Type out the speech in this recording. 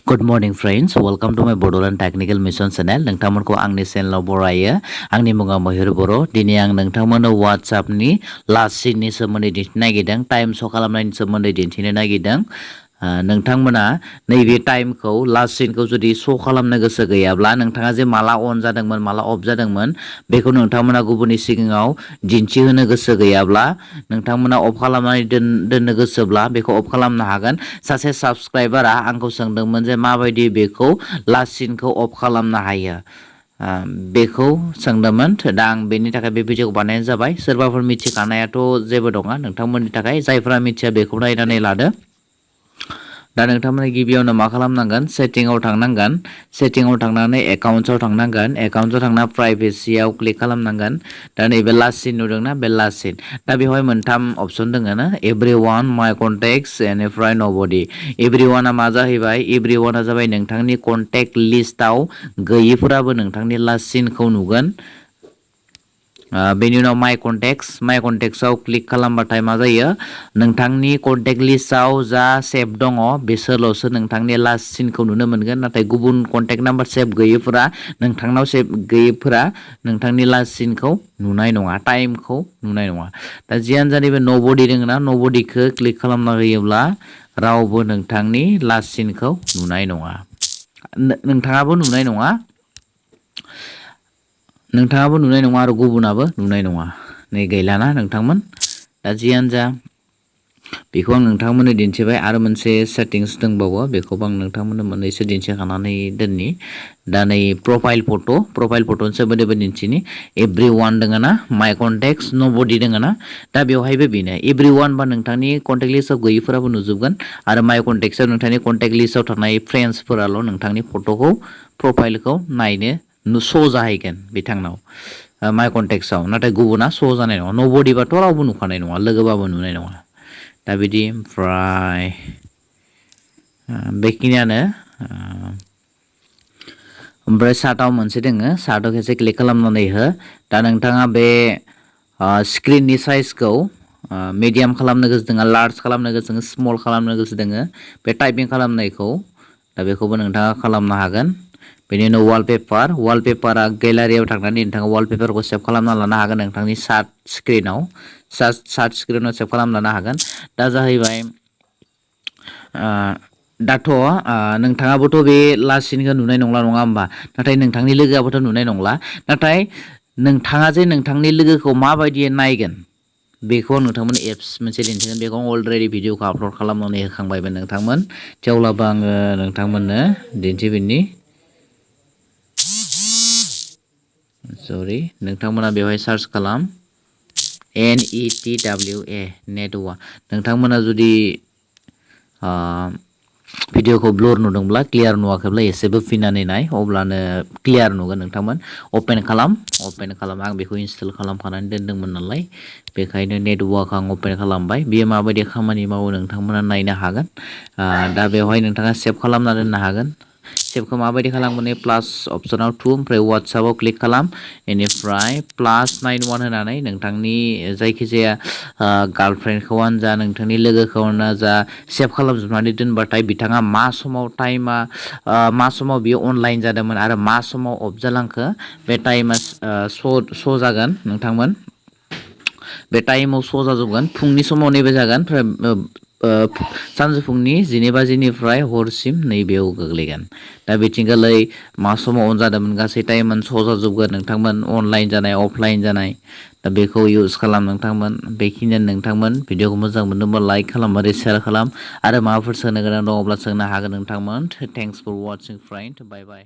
Good morning friends, welcome to my Bodoland Technical Mission channel. नोंथांमोनखौ आंनि चेनेलाव बरायो। आंनि मुङा महिर बर'। दिनै आं नोंथांमोननो WhatsAppनि लास्ट सिननि सोमोन्दै दिन्थिनो नागिरदों, टाइम श' खालामनायनि सोमोन्दै दिन्थिनो नागिरदों। नोंथांमोना नैबे टाइमखौ लास्ट सिनखौ जुदि श' खालामनो गोसो गैयाब्ला नोंथाङा जे माला अन जादोंमोन माला अफ जादोंमोन बेखौ नोंथांमोना गुबुननि सिगाङाव दिन्थिहोनो गोसो गैयाब्ला नोंथांमोना अफ खालामनानै दोननो गोसोब्ला बेखौ अफ खालामनो हागोन। सासे साबस्क्राइबारा आंखौ सोंदोंमोन जे माबायदि बेखौ लास्ट सिनखौ अफ खालामनो हायो, बेखौ सोंदोंमोन। दा आं बेनि थाखाय बे भिडिअखौ बानायनाय जाबाय। सोरबाफोर मिथिखानायाथ' जेबो नङा, नोंथांमोननि थाखाय जायफोरा मिथिया बेखौ नायनानै लादो। दा नोंथांमोना गिबियावनो मा खालामनांगोन, सेटिंआव थांनांगोन। सेटिंआव थांनानै एकाउन्ट्सआव थांनांगोन। एकाउन्ट्सआव थांना प्राइभेसियाव क्लिक खालामनांगोन। दा नैबे लास्ट सिन नुदोंना, बे लास्ट सिन। दा बेवहाय मोनथाम अपसन दङ ना, एभ्रिवान, माय कन्टेक्ट्स, बेनिफ्राय नबडि। एभ्रिवानआ मा जाहैबाय, एभ्रिवानआ जाबाय नोंथांनि कन्टेक्ट लिस्टआव गैयिफोराबो नोंथांनि लास्ट सिनखौ नुगोन। बेनि उनाव माय कन्टेक्ट्सआव क्लिक खालामबाथाय मा जायो, नोंथांनि कन्टेक्ट लिस्टआव जा सेभ दङ बिसोरल'सो नोंथांनि लास्ट सिनखौ नुनो मोनगोन। नाथाय गुबुन कन्टेक्ट नाम्बार सेभ गैयिफोरा नोंथांनि लास्ट सिनखौ नुनाय नङा, टाइमखौ नुनाय नङा। दा जियानो जा नैबे नबडि दङ ना, नबडिखौ क्लिक खालामना होयोब्ला रावबो नोंथांनि लास्ट सिनखौ नुनाय नङा। नोंथाङाबो नुनाय नङा आरो गुबुनाबो नुनाय नङा। नै गैलाना नोंथांमोन। दा जियानो जा बेखौ आं नोंथांमोननो दिन्थिबाय। आरो मोनसे सेटिंस दंबावो, बेखौबो आं नोंथांमोननो मोननैसो दिन्थिखानानै दोननि। दा नै प्रफाइल फट'नि सोमोन्दैबो दिन्थिनि। एभ्रिवान दङ ना, माय कन्टेक्ट्स, नबडि दङ ना। दा बेवहायबो बेनो, एभ्रिवान बा नोंथांनि कन्टेक्ट लिस्टआव गैयिफोराबो नुजोबगोन। आरो माय कन्टेक्ट्सआव नोंथांनि कन्टेक्ट लिस्टआव थानाय फ्रेन्ड्सफोराल' नोंथांनि फट'खौ, प्रफाइलखौ नायनो श' जाहैगोन बिथांनाव माय कन्टेक्ट्सआव। नाथाय गुबुना श' जानाय नङा। नबडिबाथ' रावबो नुखानाय नङा, लोगोबाबो नुनाय नङा। दा बिदि ओमफ्राय बेखिनियानो। ओमफ्राय सार्टआव मोनसे दोङो, सार्टआव खेबसे क्लिक खालामनानै हो। दा नोंथाङा बे स्क्रिननि साइजखौ मिडियाम खालामनो गोसो दोङो, लार्ज खालामनो गोसो दोङो, स्मल खालामनो गोसो दोङो, बे टाइपिं खालामनायखौ। दा बेखौबो नोंथाङा खालामनो हागोन। बेनि उनाव वालपेपारा गेलारियाव थांनानै नोंथाङा वालपेपारखौ सेभ खालामना लानो हागोन नोंथांनि सार्ट स्क्रिनाव सेभ खालामना लानो हागोन। दा जाहैबाय दाथ' नोंथाङाबोथ' बे लास्ट सिनखौ नुनाय नंला, नङा होमबा? नाथाय नोंथांनि लोगोआबोथ' नुनाय नंला। नाथाय नोंथाङा जे नोंथांनि लोगोखौ माबायदि नायगोन बेखौ आं नोंथांमोन एप्स मोनसे दिन्थिगोन। बेखौ आं अलरेडि भिडिअखौ आपल'ड खालामनानै होखांबायमोन नोंथांमोन। थेवब्लाबो आङो नोंथांमोननो दिन्थिफिननि। नोंथांमोना बेवहाय सार्च खालाम, NETWA, नेटवा। नोंथांमोना जुदि भिडिअखौ ब्लर नुदोंब्ला, क्लियार नुवाखैब्ला एसे बोफिननानै नाय, अब्लानो क्लियार नुगोन नोंथांमोन। अपेन खालाम। आं बेखौ इनस्टल खालामखानानै दोनदोंमोन नालाय, बेखायनो नेटवार्क आं अपेन खालामबाय। बेयो माबायदि खामानि मावो नोंथांमोना नायनो हागोन। दा बेवहाय नोंथाङा सेभ खालामना दोननो हागोन। सेभखौ माबायदि खालामगोन, प्लास अपसनाव 2, ओमफ्राय वाट्सएपआव क्लिक खालाम। बेनिफ्राय +91 होनानै नोंथांनि जायखिजाया गार्लफ्रेन्डखौआनो जा, नोंथांनि लोगोखौनो जा, सेभ खालामजोबनानै दोनबाथाय बिथाङा मा समाव बियो अनलाइन जादोंमोन आरो मा समाव अफ जालांखो बे टाइमा श' जागोन नोंथांमोन। बे टाइमाव श' जाजोबगोन। फुंनि समाव नैबे जागोन, सानजौफुंनि 12 बाजिनिफ्राय हरसिम नैबेयाव गोग्लैगोन। दा बिथिंगालै मा समाव अन जादोंमोन गासै टाइमानो श' जाजोबगोन नोंथांमोन, अनलाइन जानाय, अफलाइन जानाय। दा बेखौ इउज खालाम नोंथांमोन। बेखिनियानो नोंथांमोन। भिडिअखौ मोजां मोनदोंबा लाइक खालाम आरो शेयार खालाम। आरो माबाफोर सोंनो गोनां दङब्ला सोंनो हागोन नोंथांमोन। थेंक्स फर वाचिं फ्रेन्ड, बाय बाय।